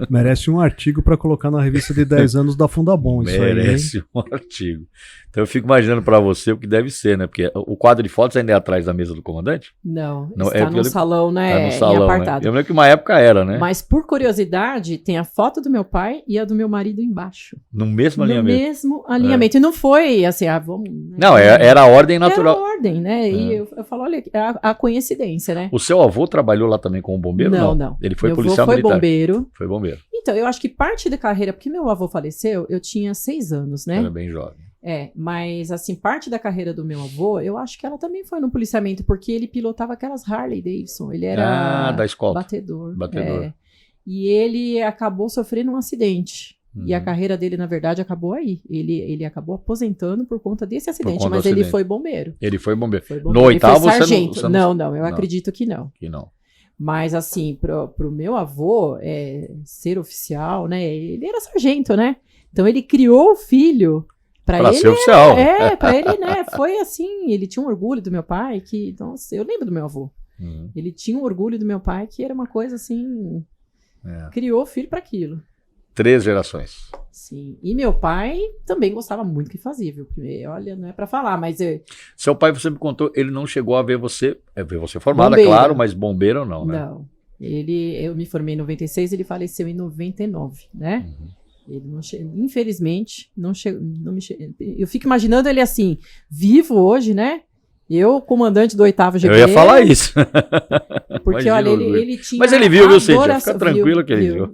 Merece um artigo para colocar na revista de 10 anos da Fundabom. Merece um artigo. Então eu fico imaginando para você o que deve ser, né? Porque o quadro de fotos ainda é atrás da mesa do comandante? Não está no salão, né? Tá no salão, em apartado. Né? Eu lembro que uma época era, né? Mas por curiosidade, tem a foto do meu pai e a do meu marido embaixo. No mesmo alinhamento? No mesmo alinhamento. E não foi assim, vamos... Né? Não, era a ordem natural. Era a ordem, né? E eu falo, olha, a coincidência, né? O seu avô trabalhou lá também como bombeiro? Não. Ele foi meu policial avô militar. Foi bombeiro. Então, eu acho que parte da carreira, porque meu avô faleceu, eu tinha 6 anos, né? Era bem jovem. Mas assim, parte da carreira do meu avô, eu acho que ela também foi no policiamento, porque ele pilotava aquelas Harley Davidson, ele era da escola. batedor. E ele acabou sofrendo um acidente. E a carreira dele, na verdade, acabou aí. Ele acabou aposentando por conta desse acidente, mas ele foi bombeiro. Ele foi bombeiro. No 8º você não, eu acredito que não. Que não. Mas assim, pro meu avô ser oficial, né? Ele era sargento, né? Então ele criou o filho para ele ser oficial. Para ele, né? Foi assim, ele tinha um orgulho do meu pai que, nossa, eu lembro do meu avô. Ele tinha um orgulho do meu pai que era uma coisa assim, criou o filho para aquilo. 3 gerações. Sim. E meu pai também gostava muito do que fazia, viu? Porque, olha, não é para falar, mas... Seu pai, você me contou, ele não chegou a ver você formada, bombeiro. Claro, mas bombeiro não, né? Não. Eu me formei em 96, ele faleceu em 99, né? Ele não infelizmente, não eu fico imaginando ele assim, vivo hoje, né? Eu, comandante do 8º GB. Eu ia falar isso. Porque, imagina, olha, ele tinha... Mas ele viu, viu, Cíntia? Fica tranquilo que ele viu.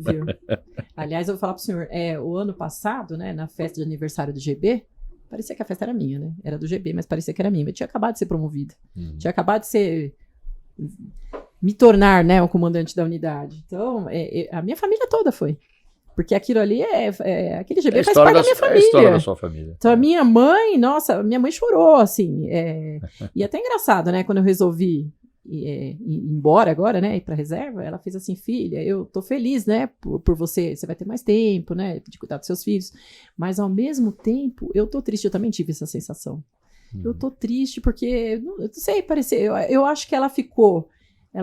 Aliás, eu vou falar pro senhor, o ano passado, né, na festa de aniversário do GB, parecia que a festa era minha, né? Era do GB, mas parecia que era minha. Eu tinha acabado de ser promovida. Tinha acabado de me tornar, né, o comandante da unidade. Então, a minha família toda foi. Porque aquilo ali aquele GB faz parte da minha família. É a história da sua família. Então, a minha mãe, nossa, minha mãe chorou, assim. E até engraçado, né? Quando eu resolvi ir embora agora, né? Ir pra reserva, ela fez assim, filha, eu tô feliz, né? Por você vai ter mais tempo, né? De cuidar dos seus filhos. Mas, ao mesmo tempo, eu tô triste. Eu também tive essa sensação. Eu tô triste porque, eu não sei, eu acho que ela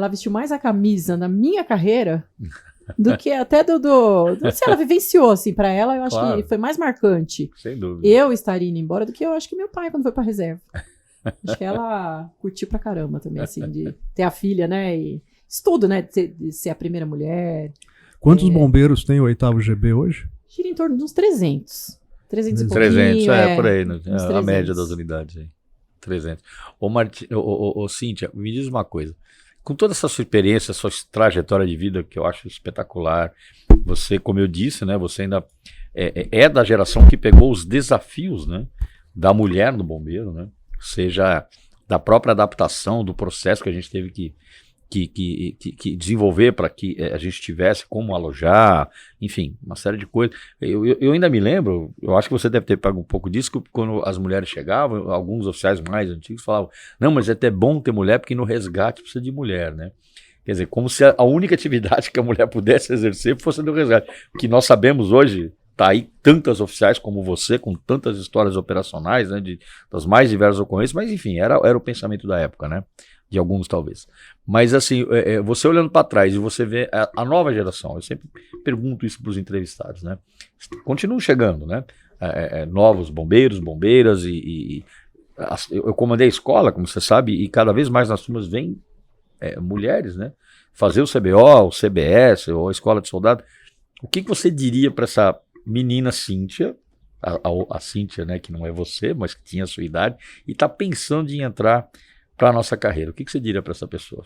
vestiu mais a camisa na minha carreira do que até não sei, ela vivenciou, assim, pra ela, eu acho que foi mais marcante. Sem dúvida. Eu estaria indo embora do que eu acho que meu pai quando foi pra reserva. Acho que ela curtiu pra caramba também, assim, de ter a filha, né, e estudo, né, de ser a primeira mulher. Quantos bombeiros tem o 8º GB hoje? Gira em torno de uns 300. 300 e pouquinho. 300, por aí, né? A média das unidades aí. 300. Cíntia, me diz uma coisa. com toda essa sua experiência, sua trajetória de vida, que eu acho espetacular, você, como eu disse, né, você ainda é da geração que pegou os desafios, né, da mulher no bombeiro, né, seja da própria adaptação do processo que a gente teve que desenvolver para que a gente tivesse como alojar, enfim, uma série de coisas. Eu ainda me lembro, eu acho que você deve ter pego um pouco disso, que quando as mulheres chegavam, alguns oficiais mais antigos falavam, não, mas é até bom ter mulher, porque no resgate precisa de mulher, né? Quer dizer, como se a única atividade que a mulher pudesse exercer fosse do resgate. O que nós sabemos hoje, tá aí tantas oficiais como você, com tantas histórias operacionais, né, das mais diversas ocorrências, mas enfim, era o pensamento da época, né? De alguns talvez. Mas assim, você olhando para trás e você vê a nova geração, eu sempre pergunto isso para os entrevistados, né? Continuam chegando, né? Novos bombeiros, bombeiras eu comandei a escola, como você sabe, e cada vez mais nas turmas vêm mulheres, né? Fazer o CBO, o CBS, ou a escola de soldado. O que você diria para essa menina Cíntia, a Cíntia, né, que não é você, mas que tinha a sua idade, e está pensando em entrar para a nossa carreira? O que você diria para essa pessoa?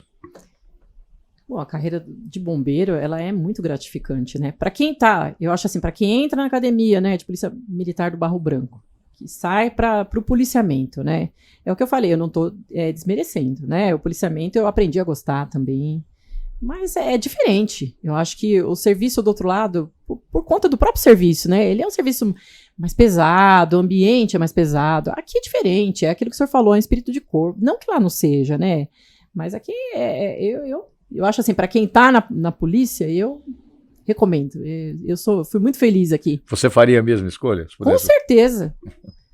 Bom, a carreira de bombeiro, ela é muito gratificante, né? Para quem eu acho assim, para quem entra na academia, né, de Polícia Militar do Barro Branco, que sai para o policiamento, né? É o que eu falei, eu não estou desmerecendo, né? O policiamento eu aprendi a gostar também, mas é diferente. Eu acho que o serviço do outro lado, por conta do próprio serviço, né? Ele é um serviço mais pesado, o ambiente é mais pesado. Aqui é diferente, é aquilo que o senhor falou, é um espírito de corpo. Não que lá não seja, né? Mas aqui eu acho assim, para quem tá na polícia, eu recomendo. Fui muito feliz aqui. Você faria a mesma escolha? Com certeza.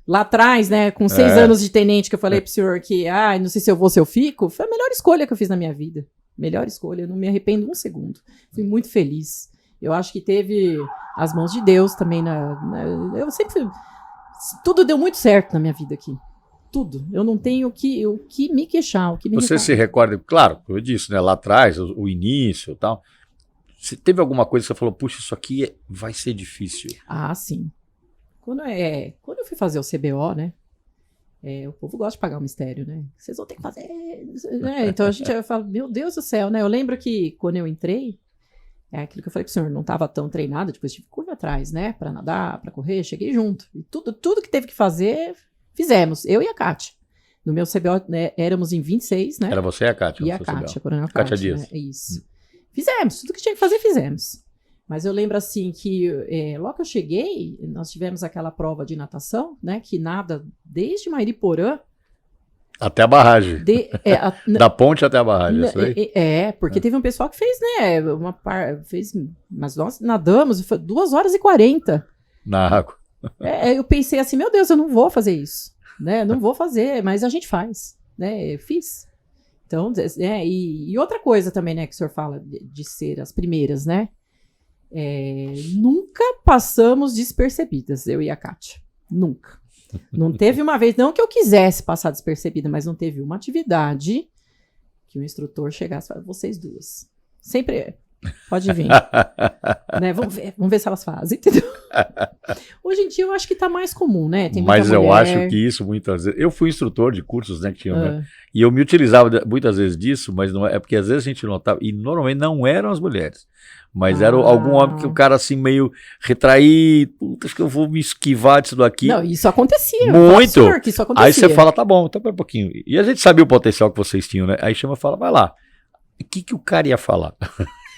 Lá atrás, né, com 6 anos de tenente, que eu falei pro senhor que, não sei se eu vou, se eu fico, foi a melhor escolha que eu fiz na minha vida. Melhor escolha, eu não me arrependo um segundo. Fui muito feliz. Eu acho que teve as mãos de Deus também. Eu sempre... Tudo deu muito certo na minha vida aqui. Tudo. Eu não tenho o que me queixar. Você se recorda, claro, eu disse, né, lá atrás, o início e tal. Se teve alguma coisa que você falou, puxa, isso aqui vai ser difícil? Ah, sim. Quando eu fui fazer o CBO, né? O povo gosta de pagar o mistério, né? Vocês vão ter que fazer. Né? Então a gente fala, meu Deus do céu, né? Eu lembro que quando eu entrei, aquilo que eu falei pro senhor, não estava tão treinado, depois tive que correr atrás, né? Para nadar, para correr, cheguei junto. E tudo que teve que fazer, fizemos. Eu e a Kátia. No meu CBO, né, éramos em 26, né? Era você e a Kátia? E a Kátia, Coronel Kátia Dias. Né? Isso. Fizemos, tudo que tinha que fazer, fizemos. Mas eu lembro assim que logo que eu cheguei, nós tivemos aquela prova de natação, né? Que nada desde Mairiporã até a barragem. Da ponte até a barragem, isso aí? Porque teve um pessoal que fez, né? Mas nós nadamos, foi 2h40. Na água. Eu pensei assim, meu Deus, eu não vou fazer isso, né? Não vou fazer, mas a gente faz, né? Eu fiz. Então, e outra coisa também, né? Que o senhor fala de ser as primeiras, né? Nunca passamos despercebidas, eu e a Kátia. Nunca. Não teve uma vez, não que eu quisesse passar despercebida, mas não teve uma atividade que o instrutor chegasse e falasse, vocês duas. Sempre, pode vir. Né? Vamos ver se elas fazem, entendeu? Hoje em dia eu acho que tá mais comum, né? Tem muita mas eu mulher. acho que isso muitas vezes... Eu fui instrutor de cursos, né, que tinha, né? E eu me utilizava muitas vezes disso, mas não é porque às vezes a gente notava, e normalmente não eram as mulheres, mas era algum homem que o cara assim meio retraído, puta, acho que eu vou me esquivar disso daqui. Não, isso acontecia. Muito. Senhor, que isso acontecia. Aí você fala, tá bom, então pera um pouquinho. E a gente sabia o potencial que vocês tinham, né? Aí chama e fala, vai lá. O que o cara ia falar?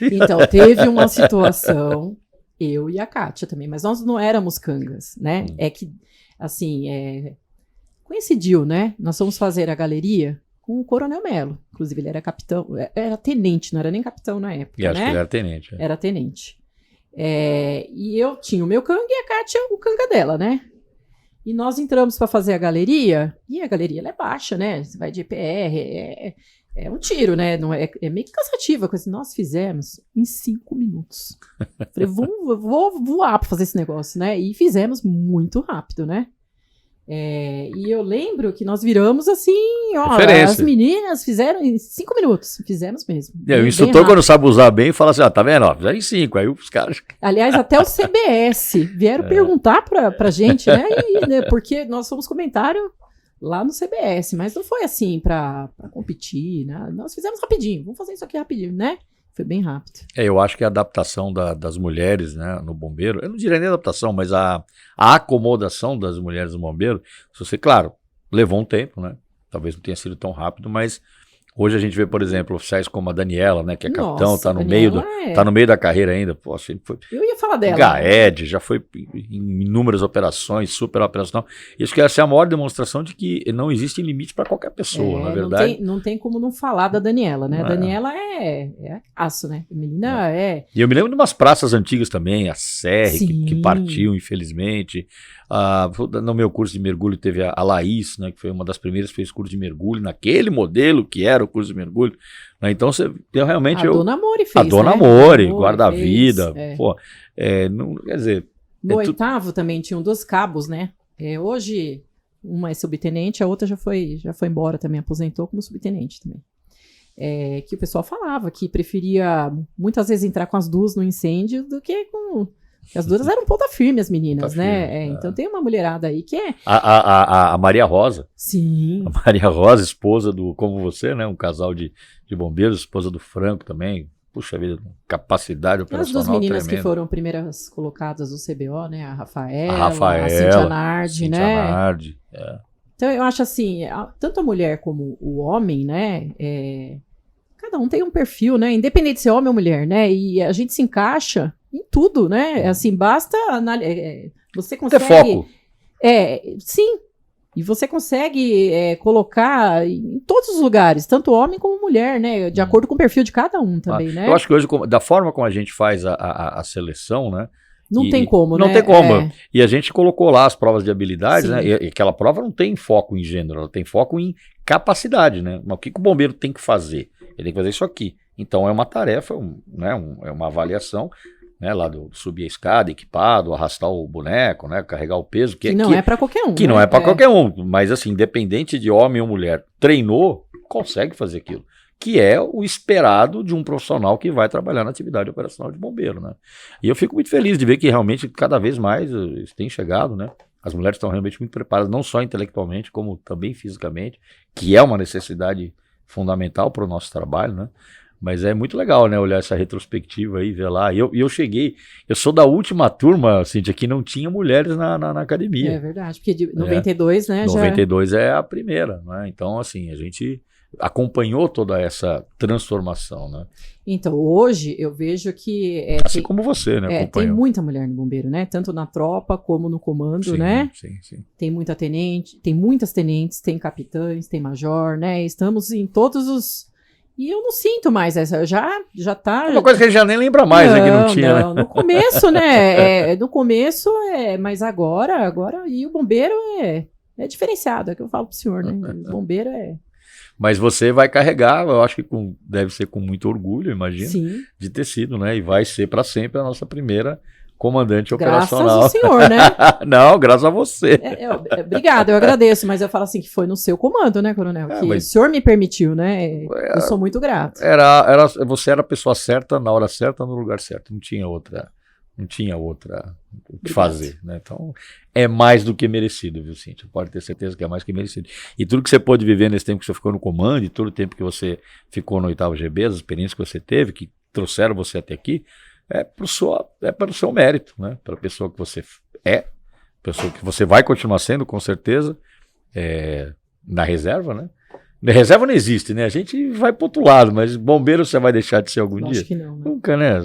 Então, teve uma situação, eu e a Kátia também, mas nós não éramos cangas, né? É que, assim, coincidiu, né? Nós fomos fazer a galeria com o Coronel Melo. Inclusive, ele era capitão, era tenente, não era nem capitão na época, E acho né? que ele era tenente. Era tenente. E eu tinha o meu canga e a Kátia o canga dela, né? E nós entramos para fazer a galeria, e a galeria ela é baixa, né? Você vai de EPR, é um tiro, né? Não é meio cansativa a coisa. Nós fizemos em 5 minutos. Falei, vou voar para fazer esse negócio, né? E fizemos muito rápido, né? E eu lembro que nós viramos assim, ó, as meninas fizeram em 5 minutos. Fizemos mesmo. O instrutor, quando sabe usar bem, fala assim, tá vendo? Ó, fizeram em 5. Aí os caras... Aliás, até o CBS vieram perguntar pra gente, né? Porque nós fomos comentário lá no CBS, mas não foi assim pra competir, né? Nós fizemos rapidinho, vamos fazer isso aqui rapidinho, né? Foi bem rápido. Eu acho que a adaptação das mulheres, né, no bombeiro, eu não diria nem adaptação, mas a acomodação das mulheres no bombeiro, se você, claro, levou um tempo, né? Talvez não tenha sido tão rápido, mas hoje a gente vê, por exemplo, oficiais como a Daniela, né, que é capitão, Nossa, tá no meio da carreira ainda. Pô, assim, Eu ia falar dela. GAED, já foi em inúmeras operações, super operacional. Isso que essa é a maior demonstração de que não existe limite para qualquer pessoa, na verdade. Não tem como não falar da Daniela, né? A Daniela é aço, né? A menina é. E eu me lembro de umas praças antigas também, a Serre, que Sim. partiu, infelizmente. No meu curso de mergulho teve a Laís, né, que foi uma das primeiras que fez curso de mergulho, naquele modelo que era o curso de mergulho. Né? Então, eu realmente... A Dona Amore fez, a Dona né? Amore, guarda-vida. Pô, não, quer dizer... No oitavo também tinham 2 cabos, né? Hoje, uma é subtenente, a outra já foi embora também, aposentou como subtenente também. Que o pessoal falava que preferia muitas vezes entrar com as 2 no incêndio do que com... As 2 eram ponta firme, as meninas, Ponta né? firme, Então tem uma mulherada aí que é... A Maria Rosa. Sim. A Maria Rosa, esposa do, como você, né? Um casal de bombeiros, esposa do Franco também. Puxa vida, capacidade operacional As 2 meninas tremenda. que foram primeiras colocadas no CBO, né? A Rafaela, a Cíntia Nardi, Cíntia né? Nardi, Então eu acho assim, tanto a mulher como o homem, né? Cada um tem um perfil, né? Independente de ser homem ou mulher, né? E a gente se encaixa em tudo, né? Assim, basta você consegue... Ter foco. Sim. E você consegue colocar em todos os lugares, tanto homem como mulher, né? De acordo com o perfil de cada um também, né? Eu acho que hoje, da forma como a gente faz a seleção, né? Não tem como, não né? Não tem como. E a gente colocou lá as provas de habilidades, Sim. né? E aquela prova não tem foco em gênero, ela tem foco em capacidade, né? Mas o que o bombeiro tem que fazer? Ele tem que fazer isso aqui. Então é uma tarefa, é uma avaliação, né? Lá do subir a escada, equipado, arrastar o boneco, né? Carregar o peso. Que não é para qualquer um. Que não é para qualquer um. Mas assim, independente de homem ou mulher, treinou, consegue fazer aquilo. Que é o esperado de um profissional que vai trabalhar na atividade operacional de bombeiro, né? E eu fico muito feliz de ver que realmente cada vez mais isso tem chegado, né? As mulheres estão realmente muito preparadas, não só intelectualmente, como também fisicamente, que é uma necessidade fundamental para o nosso trabalho, né? Mas é muito legal, né? Olhar essa retrospectiva aí, ver lá. E eu cheguei, eu sou da última turma, Cíntia, que não tinha mulheres na academia. É verdade, porque de 92, né? 92 é a primeira, né? Então, assim, a gente acompanhou toda essa transformação, né? Então, hoje eu vejo que... assim como você, né? Tem muita mulher no bombeiro, né? Tanto na tropa como no comando, sim, né? Sim. Tem muitas tenentes, tem capitães, tem major, né? Estamos em todos os... E eu não sinto mais essa, já tá... É uma coisa que a gente já nem lembra mais, né? Que não tinha, não, né? No começo, né? No começo, mas agora... E o bombeiro é diferenciado, é que eu falo pro senhor, né? O bombeiro Mas você vai carregar, eu acho que deve ser com muito orgulho, imagino, Sim. de ter sido, né? E vai ser para sempre a nossa primeira comandante graças operacional. Graças ao senhor, né? Não, graças a você. Obrigada, eu agradeço, mas eu falo assim que foi no seu comando, né, coronel? Que o senhor me permitiu, né? Eu sou muito grato. Você era a pessoa certa, na hora certa, no lugar certo. Não tinha outra o que fazer, né? Então, é mais do que merecido, viu, Cíntia? Pode ter certeza que é mais que merecido. E tudo que você pôde viver nesse tempo que você ficou no comando, e todo o tempo que você ficou no 8º GB, as experiências que você teve, que trouxeram você até aqui, para o seu mérito, né? Para a pessoa que você pessoa que você vai continuar sendo, com certeza, na reserva, né? Reserva não existe, né? A gente vai pro outro lado, mas bombeiro você vai deixar de ser algum dia? Acho que não, né? Nunca, né?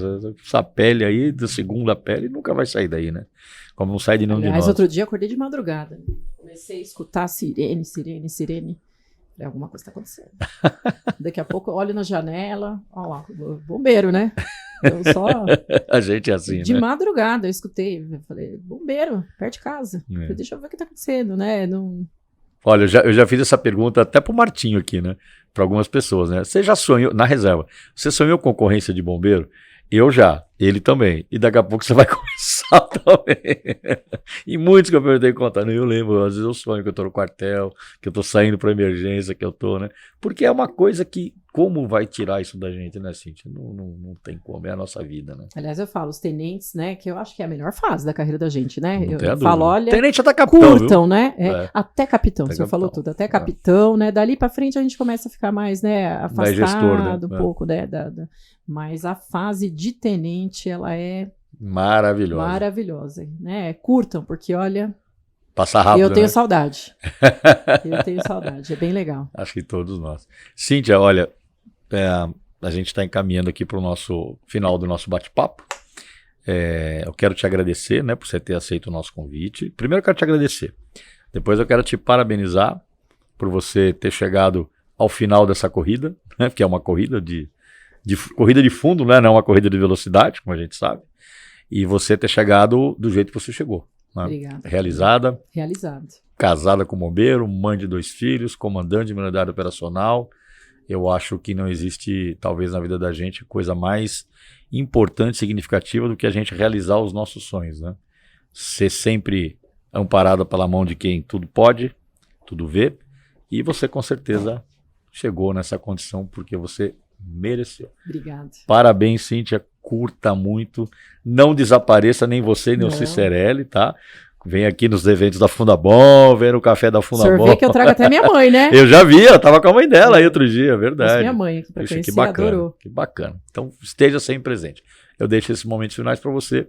Essa pele aí, da segunda pele, nunca vai sair daí, né? Como não sai de nenhum de nós. Mas outro dia eu acordei de madrugada. Comecei a escutar sirene. Falei, alguma coisa tá acontecendo. Daqui a pouco eu olho na janela, olha lá, bombeiro, né? Eu só... A gente é assim, de né? madrugada eu escutei, falei, bombeiro, perto de casa. Falei, deixa eu ver o que tá acontecendo, né? Não... Olha, eu já fiz essa pergunta até pro Martinho aqui, né? Para algumas pessoas, né? Você já sonhou, na reserva, você sonhou com concorrência de bombeiro? Eu já, ele também. E daqui a pouco você vai começar também. E muitos que eu perguntei contando, eu lembro, às vezes eu sonho que eu tô no quartel, que eu tô saindo pra emergência, que eu tô, né? Porque é uma coisa que, como vai tirar isso da gente, né, Cíntia? Não tem como, é a nossa vida, né? Aliás, eu falo, os tenentes, né, que eu acho que é a melhor fase da carreira da gente, né? Não tem a Eu falo, dúvida. olha, Tenente até capitão, curtam, viu? né? É. Até capitão, Até você falou capitão. tudo, até capitão, né? Dali pra frente a gente começa a ficar mais, né, Mais gestor, né? afastado um pouco, né? Mas a fase de tenente, ela é Maravilhosa. maravilhosa, né? Curtam, porque olha, Passa rápido, eu tenho né? saudade. Eu tenho saudade, é bem legal. Acho que todos nós. Cíntia, olha, a gente está encaminhando aqui para o nosso final do nosso bate-papo. Eu quero te agradecer, né, por você ter aceito o nosso convite. Primeiro eu quero te agradecer. Depois eu quero te parabenizar por você ter chegado ao final dessa corrida, né, que é uma corrida corrida de fundo, né, não é uma corrida de velocidade, como a gente sabe. E você ter chegado do jeito que você chegou. Né? Obrigada. Realizada. Casada com bombeiro, mãe de 2 filhos, comandante de uma unidade operacional. Eu acho que não existe, talvez na vida da gente, coisa mais importante, significativa do que a gente realizar os nossos sonhos, né? Ser sempre amparada pela mão de quem tudo pode, tudo vê, e você com certeza chegou nessa condição porque você mereceu. Obrigada. Parabéns, Cíntia, curta muito, não desapareça nem você nem o Não. Cicerelli, tá? Vem aqui nos eventos da Fundabom, vem no café da O Fundabom. senhor vê que eu trago até minha mãe, né? Eu já vi, eu tava com a mãe dela aí outro dia, verdade. Trouxe minha mãe aqui pra Puxa, conhecer, que bacana, adorou. que bacana. Então esteja sempre presente. Eu deixo esses momentos finais para você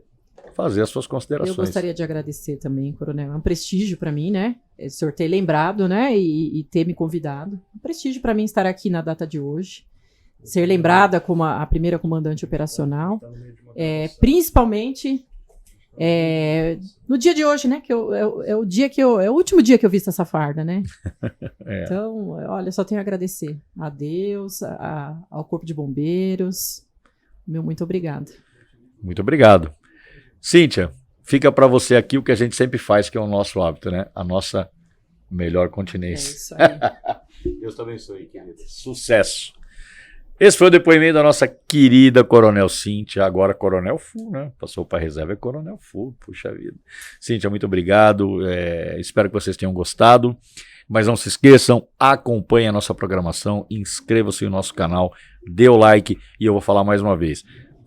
fazer as suas considerações. Eu gostaria de agradecer também, Coronel. É um prestígio para mim, né? O senhor ter lembrado, né? E ter me convidado. Um prestígio para mim estar aqui na data de hoje. Ser lembrada como a primeira comandante operacional. Principalmente no dia de hoje, né? Que é o último dia que eu visto essa farda, né? Então, olha, só tenho a agradecer a Deus, ao Corpo de Bombeiros. Meu muito obrigado. Muito obrigado. Cíntia, fica para você aqui o que a gente sempre faz, que é o nosso hábito, né? A nossa melhor continência. Isso aí. Deus te abençoe, querido. Sucesso. Esse foi o depoimento da nossa querida Coronel Cíntia, agora Coronel Full, né? Passou para reserva, é Coronel Full, puxa vida. Cíntia, muito obrigado, espero que vocês tenham gostado, mas não se esqueçam, acompanhem a nossa programação, inscreva-se no nosso canal, dê o like e eu vou falar mais uma vez.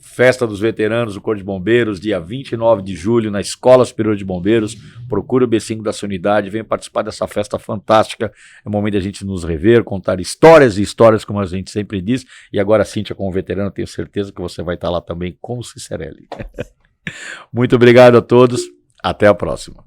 Festa dos Veteranos do Corpo de Bombeiros, dia 29 de julho, na Escola Superior de Bombeiros. Procure o B5 da sua unidade, venha participar dessa festa fantástica. É o momento de a gente nos rever, contar histórias e histórias, como a gente sempre diz. E agora, Cíntia, como veterano, tenho certeza que você vai estar lá também com o Cicerelli. Muito obrigado a todos, até a próxima.